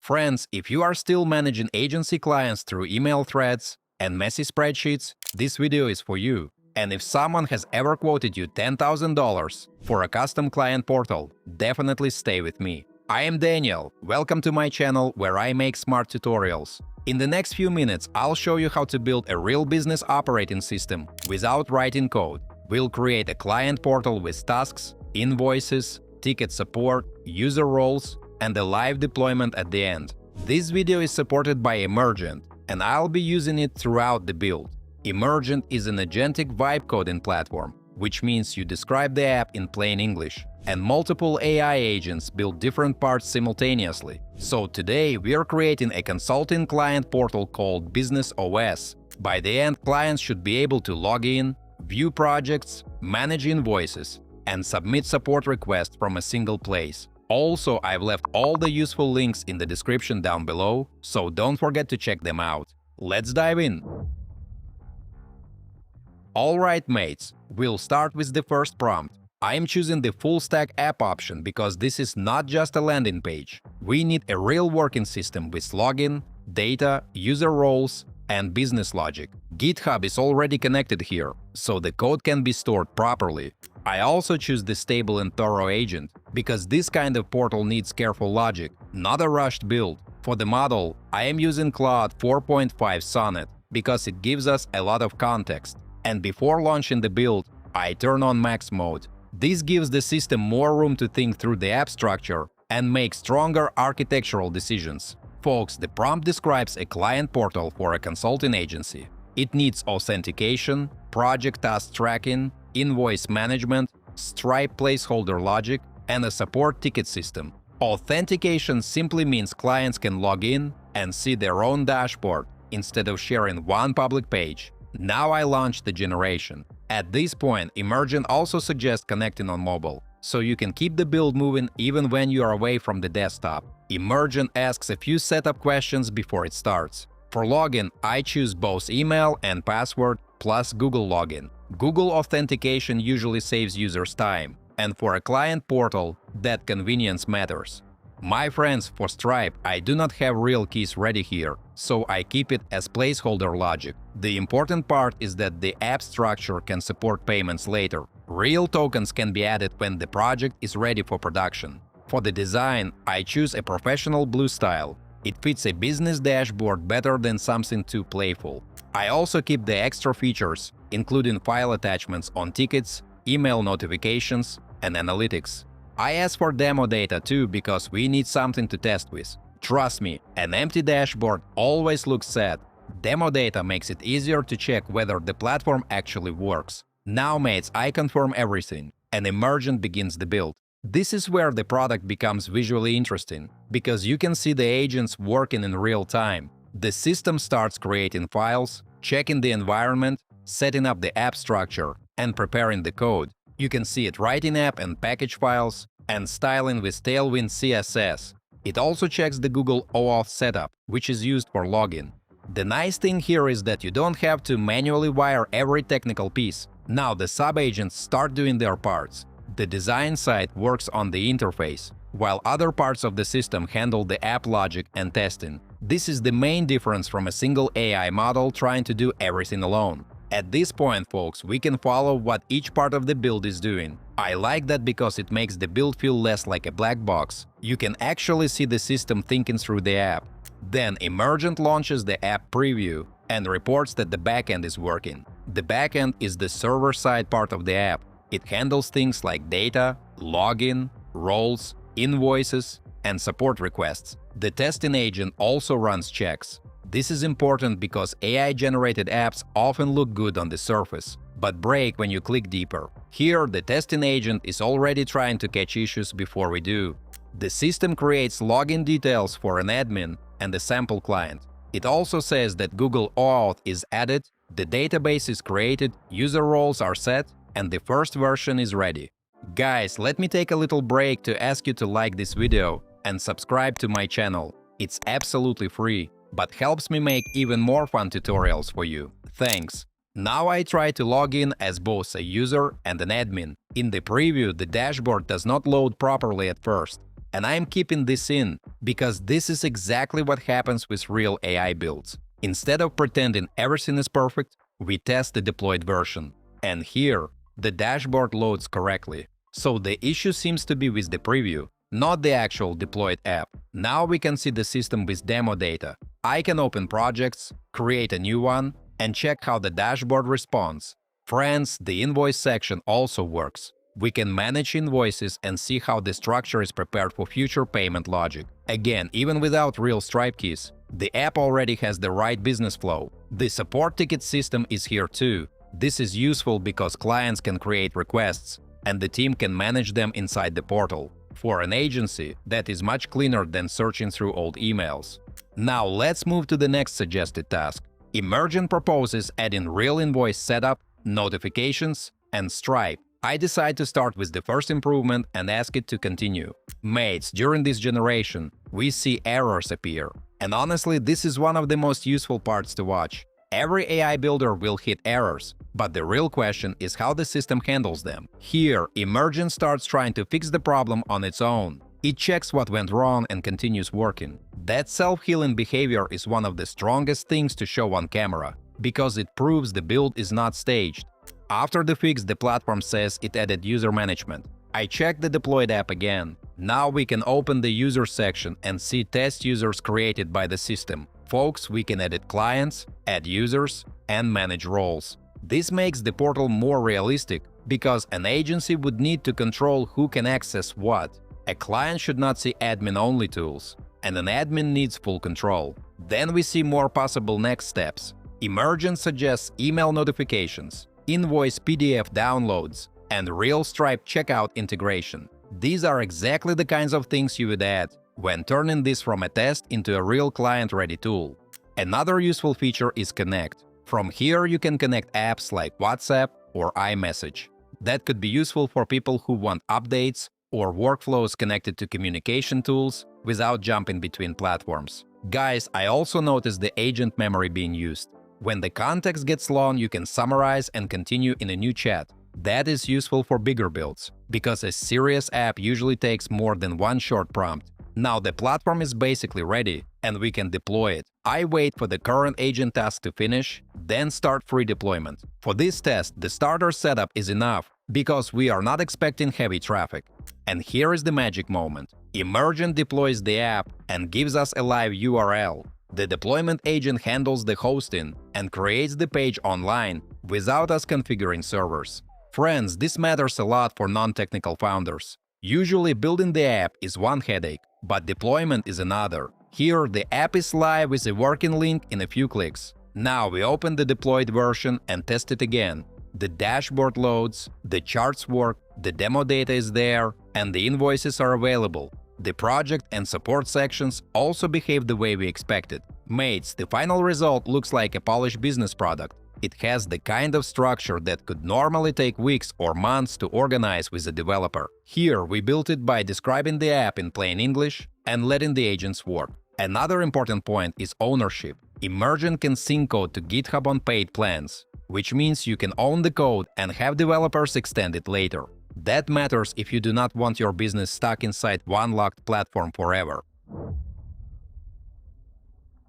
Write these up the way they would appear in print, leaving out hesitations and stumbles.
Friends, if you are still managing agency clients through email threads and messy spreadsheets, this video is for you. And if someone has ever quoted you $10,000 for a custom client portal, definitely stay with me. I am Daniel. Welcome to my channel where I make smart tutorials. In the next few minutes, I'll show you how to build a real business operating system without writing code. We'll create a client portal with tasks, invoices, ticket support, user roles, and a live deployment at the end. This video is supported by Emergent, and I'll be using it throughout the build. Emergent is an agentic vibe coding platform, which means you describe the app in plain English, and multiple AI agents build different parts simultaneously. So today we are creating a consulting client portal called Business OS. By the end, clients should be able to log in, view projects, manage invoices, and submit support requests from a single place. Also, I've left all the useful links in the description down below, so don't forget to check them out. Let's dive in! Alright mates, we'll start with the first prompt. I am choosing the full stack app option because this is not just a landing page. We need a real working system with login, data, user roles, and business logic. GitHub is already connected here, so the code can be stored properly. I also choose the stable and thorough agent, because this kind of portal needs careful logic, not a rushed build. For the model, I am using Claude 4.5 Sonnet, because it gives us a lot of context. And before launching the build, I turn on max mode. This gives the system more room to think through the app structure and make stronger architectural decisions. Folks, the prompt describes a client portal for a consulting agency. It needs authentication, project task tracking, invoice management, Stripe placeholder logic, and a support ticket system. Authentication simply means clients can log in and see their own dashboard instead of sharing one public page. Now I launch the generation. At this point, Emergent also suggests connecting on mobile, so you can keep the build moving even when you are away from the desktop. Emergent asks a few setup questions before it starts. For login, I choose both email and password plus Google login. Google authentication usually saves users time, and for a client portal, that convenience matters. My friends, for Stripe, I do not have real keys ready here, so I keep it as placeholder logic. The important part is that the app structure can support payments later. Real tokens can be added when the project is ready for production. For the design, I choose a professional blue style. It fits a business dashboard better than something too playful. I also keep the extra features, including file attachments on tickets, email notifications, and analytics. I ask for demo data too because we need something to test with. Trust me, an empty dashboard always looks sad. Demo data makes it easier to check whether the platform actually works. Now mates, I confirm everything, and Emergent begins the build. This is where the product becomes visually interesting, because you can see the agents working in real time. The system starts creating files, checking the environment, setting up the app structure, and preparing the code. You can see it writing app and package files, and styling with Tailwind CSS. It also checks the Google OAuth setup, which is used for login. The nice thing here is that you don't have to manually wire every technical piece. Now the sub-agents start doing their parts. The design side works on the interface, while other parts of the system handle the app logic and testing. This is the main difference from a single AI model trying to do everything alone. At this point, folks, we can follow what each part of the build is doing. I like that because it makes the build feel less like a black box. You can actually see the system thinking through the app. Then Emergent launches the app preview and reports that the backend is working. The backend is the server-side part of the app. It handles things like data, login, roles, invoices, and support requests. The testing agent also runs checks. This is important because AI-generated apps often look good on the surface, but break when you click deeper. Here, the testing agent is already trying to catch issues before we do. The system creates login details for an admin and a sample client. It also says that Google OAuth is added, the database is created, user roles are set, and the first version is ready. Guys, let me take a little break to ask you to like this video and subscribe to my channel. It's absolutely free, but helps me make even more fun tutorials for you. Thanks! Now I try to log in as both a user and an admin. In the preview, the dashboard does not load properly at first. And I'm keeping this in because this is exactly what happens with real AI builds. Instead of pretending everything is perfect, we test the deployed version. And here, the dashboard loads correctly. So the issue seems to be with the preview, not the actual deployed app. Now we can see the system with demo data. I can open projects, create a new one, and check how the dashboard responds. Friends, the invoice section also works. We can manage invoices and see how the structure is prepared for future payment logic. Again, even without real Stripe keys, the app already has the right business flow. The support ticket system is here too. This is useful because clients can create requests, and the team can manage them inside the portal. For an agency, that is much cleaner than searching through old emails. Now let's move to the next suggested task. Emergent proposes adding real invoice setup, notifications, and Stripe. I decide to start with the first improvement and ask it to continue. Mates, during this generation, we see errors appear. And honestly, this is one of the most useful parts to watch. Every AI builder will hit errors, but the real question is how the system handles them. Here, Emergent starts trying to fix the problem on its own. It checks what went wrong and continues working. That self-healing behavior is one of the strongest things to show on camera, because it proves the build is not staged. After the fix, the platform says it added user management. I check the deployed app again. Now we can open the user section and see test users created by the system. Folks, we can edit clients, add users, and manage roles. This makes the portal more realistic, because an agency would need to control who can access what. A client should not see admin-only tools, and an admin needs full control. Then we see more possible next steps. Emergent suggests email notifications, invoice PDF downloads, and real Stripe checkout integration. These are exactly the kinds of things you would add when turning this from a test into a real client-ready tool. Another useful feature is Connect. From here you can connect apps like WhatsApp or iMessage. That could be useful for people who want updates or workflows connected to communication tools without jumping between platforms. Guys, I also noticed the agent memory being used. When the context gets long, you can summarize and continue in a new chat. That is useful for bigger builds, because a serious app usually takes more than one short prompt. Now the platform is basically ready, and we can deploy it. I wait for the current agent task to finish, then start free deployment. For this test, the starter setup is enough, because we are not expecting heavy traffic. And here is the magic moment. Emergent deploys the app and gives us a live URL. The deployment agent handles the hosting and creates the page online without us configuring servers. Friends, this matters a lot for non-technical founders. Usually building the app is one headache, but deployment is another. Here, the app is live with a working link in a few clicks. Now we open the deployed version and test it again. The dashboard loads, the charts work, the demo data is there, and the invoices are available. The project and support sections also behave the way we expected. Mates, the final result looks like a polished business product. It has the kind of structure that could normally take weeks or months to organize with a developer. Here, we built it by describing the app in plain English and letting the agents work. Another important point is ownership. Emergent can sync code to GitHub on paid plans, which means you can own the code and have developers extend it later. That matters if you do not want your business stuck inside one locked platform forever.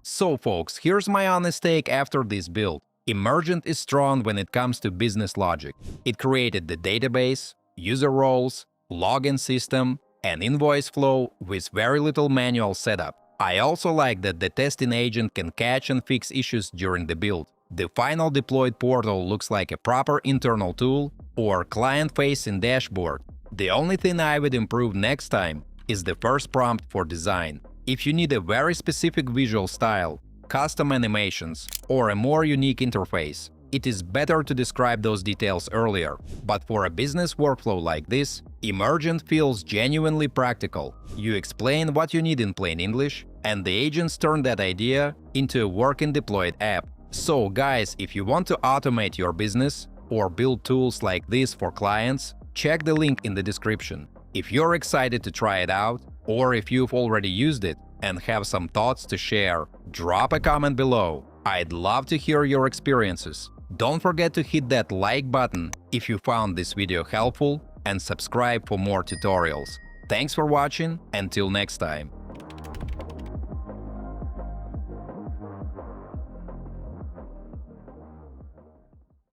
So folks, here's my honest take after this build. Emergent is strong when it comes to business logic. It created the database, user roles, login system, and invoice flow with very little manual setup. I also like that the testing agent can catch and fix issues during the build. The final deployed portal looks like a proper internal tool or client-facing dashboard. The only thing I would improve next time is the first prompt for design. If you need a very specific visual style, custom animations, or a more unique interface, it is better to describe those details earlier. But for a business workflow like this, Emergent feels genuinely practical. You explain what you need in plain English, and the agents turn that idea into a working deployed app. So guys, if you want to automate your business or build tools like this for clients, check the link in the description. If you're excited to try it out, or if you've already used it and have some thoughts to share, drop a comment below. I'd love to hear your experiences. Don't forget to hit that like button if you found this video helpful and subscribe for more tutorials. Thanks for watching. Until next time.